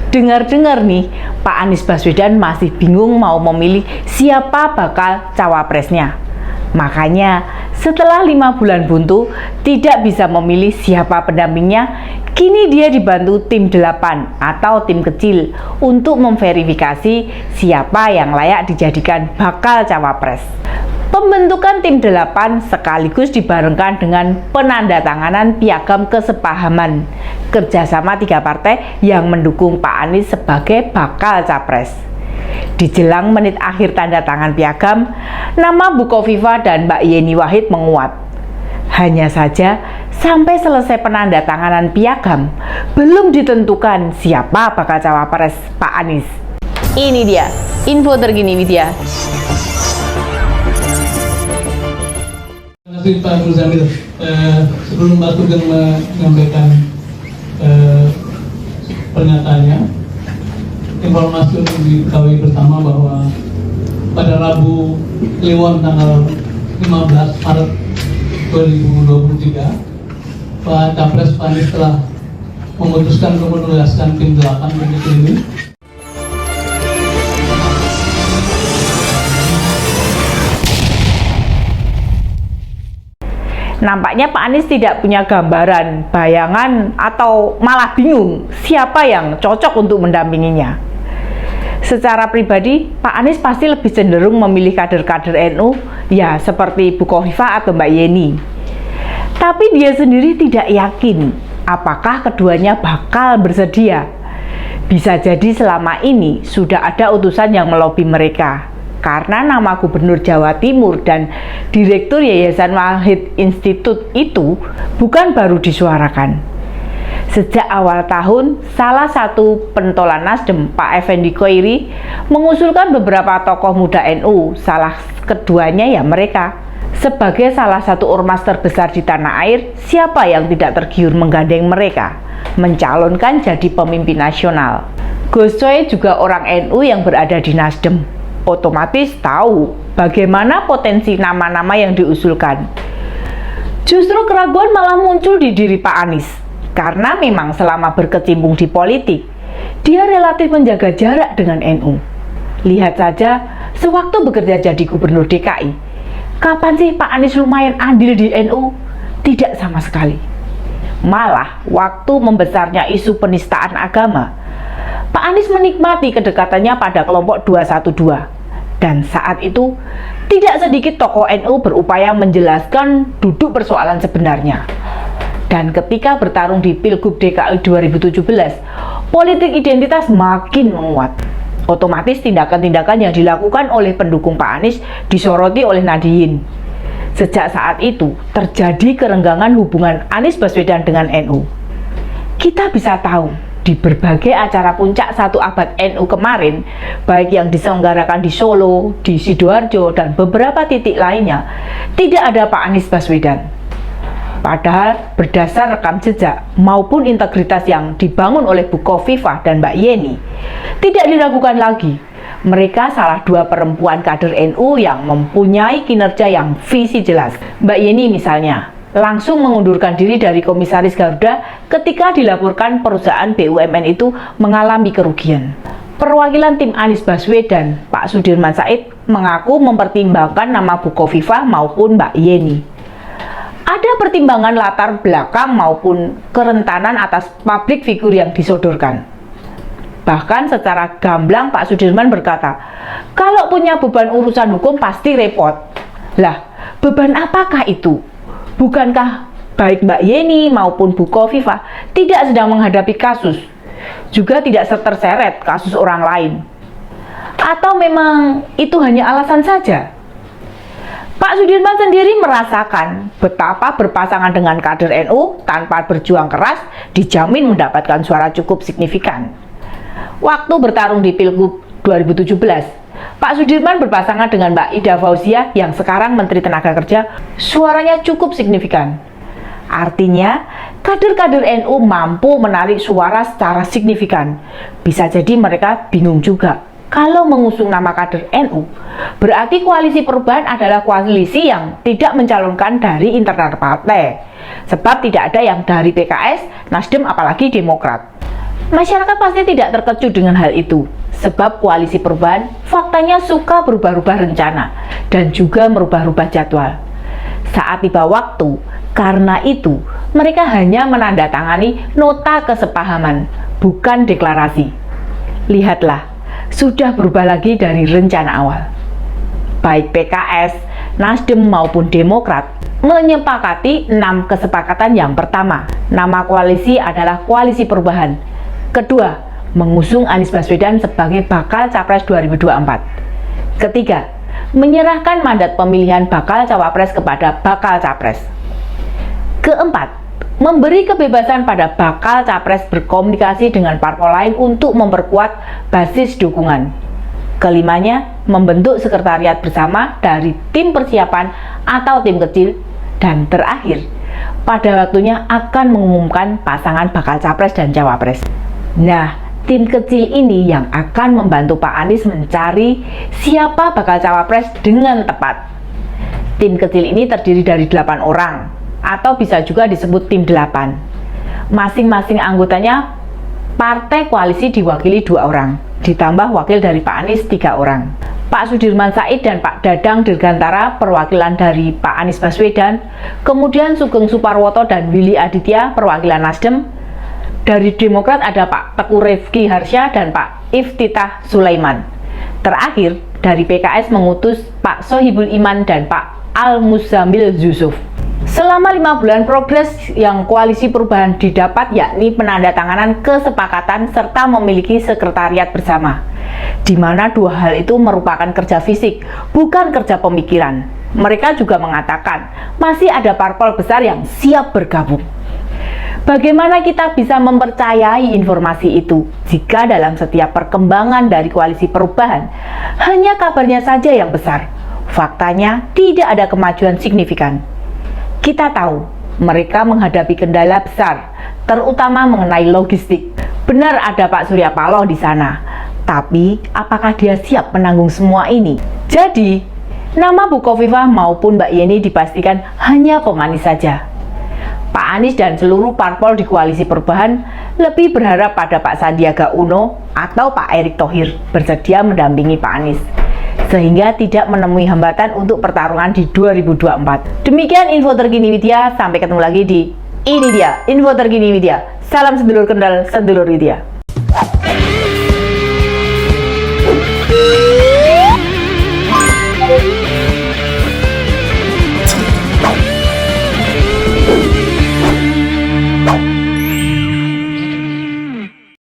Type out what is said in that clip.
Dengar-dengar nih, Pak Anies Baswedan masih bingung mau memilih siapa bakal cawapresnya. Makanya setelah 5 bulan buntu tidak bisa memilih siapa pendampingnya, kini dia dibantu tim 8 atau tim kecil untuk memverifikasi siapa yang layak dijadikan bakal cawapres. Pembentukan tim 8 sekaligus dibarengkan dengan penandatanganan piagam kesepahaman kerjasama 3 partai yang mendukung Pak Anies sebagai bakal capres. Di jelang menit akhir tanda tangan piagam, nama Bukovifa dan Mbak Yeni Wahid menguat. Hanya saja, sampai selesai penandatanganan piagam, belum ditentukan siapa bakal cawapres Pak Anies. Ini dia, info terkini Widya. Terima kasih Pak Muzamil. Sebelum Pak Sugeng menyampaikan pernyataannya, informasi untuk diketahui bersama bahwa pada Rabu Kliwon tanggal 15 Maret 2023, Pak Capres Pak Anies telah memutuskan untuk menugaskan tim 8 untuk ini. Nampaknya Pak Anies tidak punya gambaran, bayangan, atau malah bingung siapa yang cocok untuk mendampinginya. Secara pribadi, Pak Anies pasti lebih cenderung memilih kader-kader NU, ya seperti Bukovifa atau Mbak Yeni. Tapi dia sendiri tidak yakin apakah keduanya bakal bersedia. Bisa jadi selama ini sudah ada utusan yang melobi mereka. Karena nama Gubernur Jawa Timur dan Direktur Yayasan Wahid Institute itu bukan baru disuarakan. Sejak awal tahun, salah satu pentolan Nasdem, Pak Effendi Khoiri, mengusulkan beberapa tokoh muda NU, salah keduanya ya mereka. Sebagai salah satu ormas terbesar di tanah air, siapa yang tidak tergiur menggandeng mereka, mencalonkan jadi pemimpin nasional. Gus Coy juga orang NU yang berada di Nasdem. Otomatis tahu bagaimana potensi nama-nama yang diusulkan. Justru keraguan malah muncul di diri Pak Anies, karena memang selama berkecimpung di politik, dia relatif menjaga jarak dengan NU. Lihat saja, sewaktu bekerja jadi gubernur DKI, kapan sih Pak Anies lumayan andil di NU? Tidak sama sekali. Malah, waktu membesarnya isu penistaan agama, Pak Anies menikmati kedekatannya pada kelompok 212. Dan saat itu, tidak sedikit tokoh NU berupaya menjelaskan duduk persoalan sebenarnya. Dan ketika bertarung di Pilgub DKI 2017, politik identitas makin menguat. Otomatis tindakan-tindakan yang dilakukan oleh pendukung Pak Anies disoroti oleh Nahdien. Sejak saat itu, terjadi kerenggangan hubungan Anies Baswedan dengan NU. Kita bisa tahu, di berbagai acara puncak 1 abad NU kemarin, baik yang diselenggarakan di Solo, di Sidoarjo, dan beberapa titik lainnya, tidak ada Pak Anies Baswedan. Padahal berdasar rekam jejak maupun integritas yang dibangun oleh Bukovifa dan Mbak Yeni, tidak diragukan lagi, mereka salah 2 perempuan kader NU yang mempunyai kinerja yang visi jelas. Mbak Yeni misalnya, langsung mengundurkan diri dari Komisaris Garuda ketika dilaporkan perusahaan BUMN itu mengalami kerugian. Perwakilan tim Anies Baswedan, Pak Sudirman Said, mengaku mempertimbangkan nama Bukovifa maupun Mbak Yeni. Ada pertimbangan latar belakang maupun kerentanan atas publik figur yang disodorkan. Bahkan secara gamblang Pak Sudirman berkata, kalau punya beban urusan hukum pasti repot. Lah, beban apakah itu? Bukankah baik Mbak Yeni maupun Bukovifa tidak sedang menghadapi kasus, juga tidak terseret kasus orang lain? Atau memang itu hanya alasan saja? Pak Sudirman sendiri merasakan betapa berpasangan dengan kader NU tanpa berjuang keras dijamin mendapatkan suara cukup signifikan. Waktu bertarung di Pilgub 2017, Pak Sudirman berpasangan dengan Mbak Ida Fauzia yang sekarang Menteri Tenaga Kerja, suaranya cukup signifikan. Artinya, kader-kader NU mampu menarik suara secara signifikan. Bisa jadi mereka bingung juga. Kalau mengusung nama kader NU, berarti koalisi perubahan adalah koalisi yang tidak mencalonkan dari internal partai. Sebab tidak ada yang dari PKS, Nasdem apalagi Demokrat. Masyarakat pasti tidak terkejut dengan hal itu, sebab koalisi perubahan faktanya suka berubah-ubah rencana dan juga merubah-rubah jadwal. Saat tiba waktu, karena itu mereka hanya menandatangani nota kesepahaman, bukan deklarasi. Lihatlah, sudah berubah lagi dari rencana awal. Baik PKS, Nasdem maupun Demokrat menyepakati 6 kesepakatan. Yang pertama, nama koalisi adalah Koalisi Perubahan. Kedua, mengusung Anies Baswedan sebagai bakal capres 2024. Ketiga, menyerahkan mandat pemilihan bakal cawapres kepada bakal capres. Keempat, memberi kebebasan pada bakal capres berkomunikasi dengan parpol lain untuk memperkuat basis dukungan. Kelimanya, membentuk sekretariat bersama dari tim persiapan atau tim kecil. Dan terakhir, pada waktunya akan mengumumkan pasangan bakal capres dan cawapres. Nah, tim kecil ini yang akan membantu Pak Anies mencari siapa bakal cawapres dengan tepat. Tim kecil ini terdiri dari 8 orang, atau bisa juga disebut tim 8. Masing-masing anggotanya partai koalisi diwakili 2 orang, ditambah wakil dari Pak Anies 3 orang. Pak Sudirman Said dan Pak Dadang Dirgantara perwakilan dari Pak Anies Baswedan, kemudian Sugeng Suparwoto dan Willy Aditya perwakilan Nasdem. Dari Demokrat ada Pak Teguh Rifki Harsha dan Pak Iftitah Sulaiman. Terakhir, dari PKS mengutus Pak Sohibul Iman dan Pak Al-Muzammil Yusuf. Selama 5 bulan progres yang koalisi perubahan didapat yakni penandatanganan kesepakatan serta memiliki sekretariat bersama, di mana 2 hal itu merupakan kerja fisik, bukan kerja pemikiran. Mereka juga mengatakan masih ada parpol besar yang siap bergabung. Bagaimana kita bisa mempercayai informasi itu jika dalam setiap perkembangan dari koalisi perubahan hanya kabarnya saja yang besar, faktanya tidak ada kemajuan signifikan. Kita tahu mereka menghadapi kendala besar, terutama mengenai logistik. Benar ada Pak Surya Paloh di sana, tapi apakah dia siap menanggung semua ini? Jadi, nama Bu Khofifah maupun Mbak Yeni dipastikan hanya pemanis saja. Pak Anies dan seluruh parpol di koalisi perubahan lebih berharap pada Pak Sandiaga Uno atau Pak Erick Thohir bersedia mendampingi Pak Anies, sehingga tidak menemui hambatan untuk pertarungan di 2024. Demikian info terkini Widya, sampai ketemu lagi di Ini Dia, info terkini Widya. Salam sedulur Kendal, sedulur Widya.